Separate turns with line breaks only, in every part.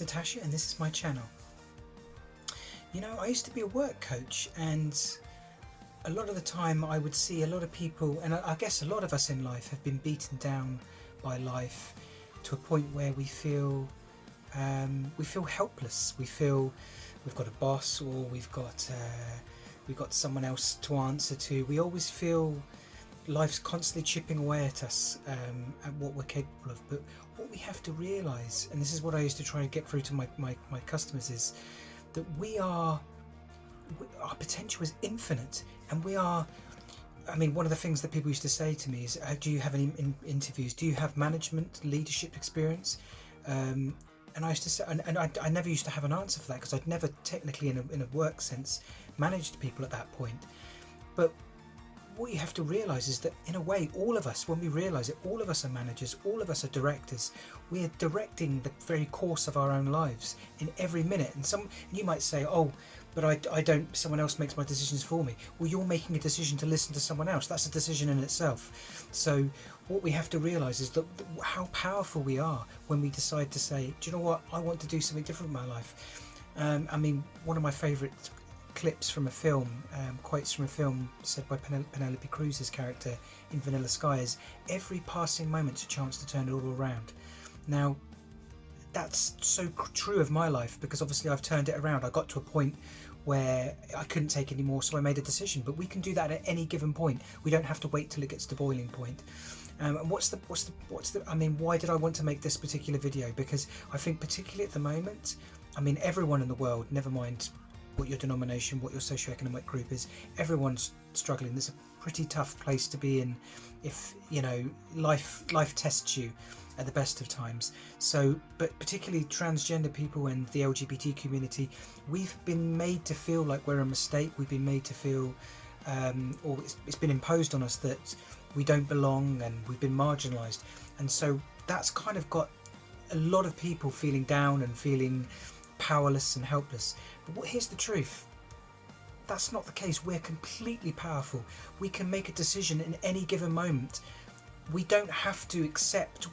name's Natasha and this is my channel. You know, I used to be a work coach, and a lot of the time I would see a lot of people, and I guess a lot of us in life have been beaten down by life to a point where we feel helpless. We feel we've got a boss, or we've got someone else to answer to. We always feel life's constantly chipping away at us, at what we're capable of. But what we have to realise, and this is what I used to try to get through to my customers, is that our potential is infinite, and we are. I mean, one of the things that people used to say to me is, do you have any interviews? Do you have management, leadership experience? And I used to say, and I never used to have an answer for that, because I'd never technically, in a work sense, managed people at that point. But what you have to realise is that, in a way, all of us, when we realise it, all of us are managers, all of us are directors. We are directing the very course of our own lives in every minute. And you might say, oh, but I don't, someone else makes my decisions for me. Well, you're making a decision to listen to someone else. That's a decision in itself. So what we have to realise is that how powerful we are when we decide to say, do you know what, I want to do something different with my life. I mean, one of my favourite clips from a film, quotes from a film said by Penelope Cruz's character in Vanilla Sky, is, every passing moment's a chance to turn it all around. Now, that's so true of my life, because obviously I've turned it around. I got to a point where I couldn't take any more, so I made a decision. But we can do that at any given point. We don't have to wait till it gets to boiling point. And I mean, why did I want to make this particular video? Because I think, particularly at the moment, I mean, everyone in the world, never mind what your denomination, what your socioeconomic group is, everyone's struggling. There's a pretty tough place to be in if, you know, life tests you at the best of times. So, but particularly transgender people and the LGBT community, we've been made to feel like we're a mistake. We've been made to feel, or it's been imposed on us that we don't belong, and we've been marginalised. And so that's kind of got a lot of people feeling down and feeling powerless and helpless. But here's the truth. That's not the case. We're completely powerful. We can make a decision in any given moment. We don't have to accept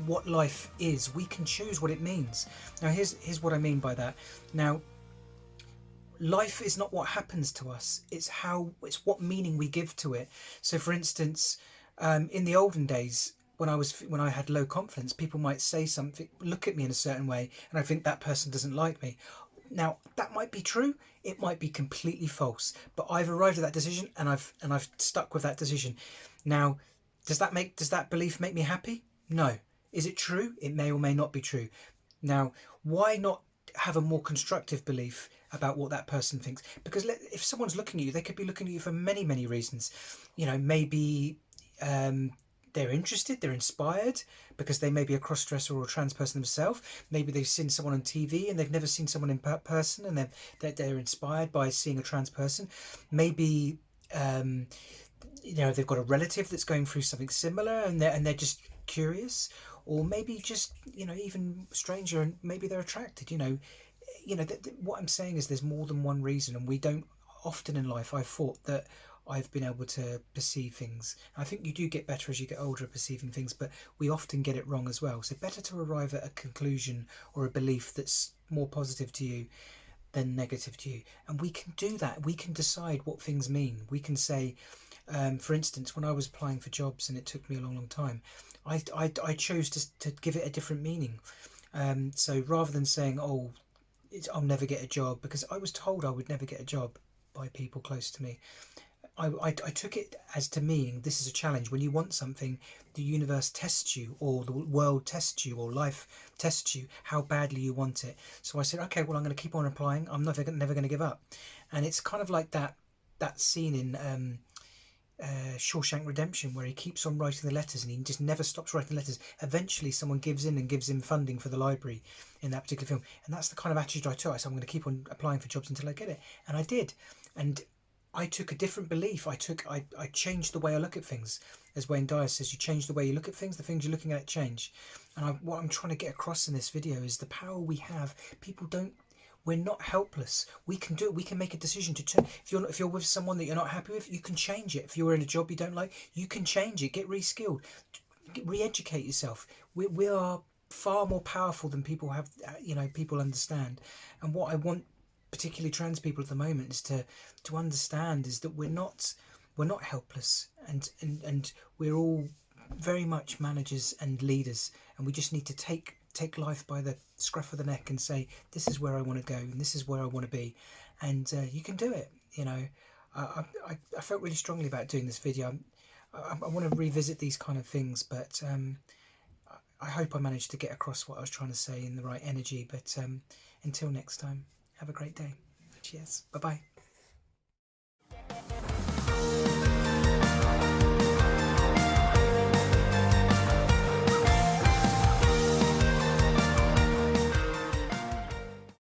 what life is. We can choose what it means. Now, here's what I mean by that. Now, life is not what happens to us. It's what meaning we give to it. So, for instance, in the olden days, when I had low confidence, people might say something, look at me in a certain way, and I think that person doesn't like me. Now, that might be true. It might be completely false. But I've arrived at that decision, and I've stuck with that decision. Now, does that belief make me happy? No. Is it true? It may or may not be true. Now, why not have a more constructive belief about what that person thinks? Because if someone's looking at you, they could be looking at you for many, many reasons. You know, maybe they're interested, they're inspired, because they may be a cross-dresser or a trans person themselves. Maybe they've seen someone on TV and they've never seen someone in person, and they're inspired by seeing a trans person. Maybe you know, they've got a relative that's going through something similar, and they're just curious. Or maybe just, you know, even stranger, and maybe they're attracted. You know, what I'm saying is there's more than one reason, and we don't often in life. I've thought that I've been able to perceive things. I think you do get better as you get older at perceiving things, but we often get it wrong as well. So better to arrive at a conclusion or a belief that's more positive to you than negative to you. And we can do that. We can decide what things mean. We can say, for instance, when I was applying for jobs, and it took me a long, long time, I chose to give it a different meaning. So rather than saying, oh, I'll never get a job, because I was told I would never get a job by people close to me, I took it as to mean this is a challenge. When you want something, the universe tests you, or the world tests you, or life tests you, how badly you want it. So I said, okay, well, I'm going to keep on applying. I'm never going to give up. And it's kind of like that scene in Shawshank Redemption, where he keeps on writing the letters, and he just never stops writing letters. Eventually someone gives in and gives him funding for the library in that particular film. And that's the kind of attitude I took. I said, I'm going to keep on applying for jobs until I get it. And I did. And I took a different belief. I changed the way I look at things. As Wayne Dyer says, you change the way you look at things, the things you're looking at change. And what I'm trying to get across in this video is the power we have. We're not helpless. We can do it. We can make a decision to turn. If you're with someone that you're not happy with, you can change it. If you're in a job you don't like, you can change it. Get re-skilled, re-educate yourself. We are far more powerful than people have, people understand. And what I want, particularly trans people at the moment, is to understand is that we're not helpless, and we're all very much managers and leaders, and we just need to take life by the scruff of the neck and say, this is where I want to go and this is where I want to be, and you can do it. I felt really strongly about doing this video. I want to revisit these kind of things, but I hope I managed to get across what I was trying to say in the right energy. But until next time, have a great day. Cheers. Bye bye.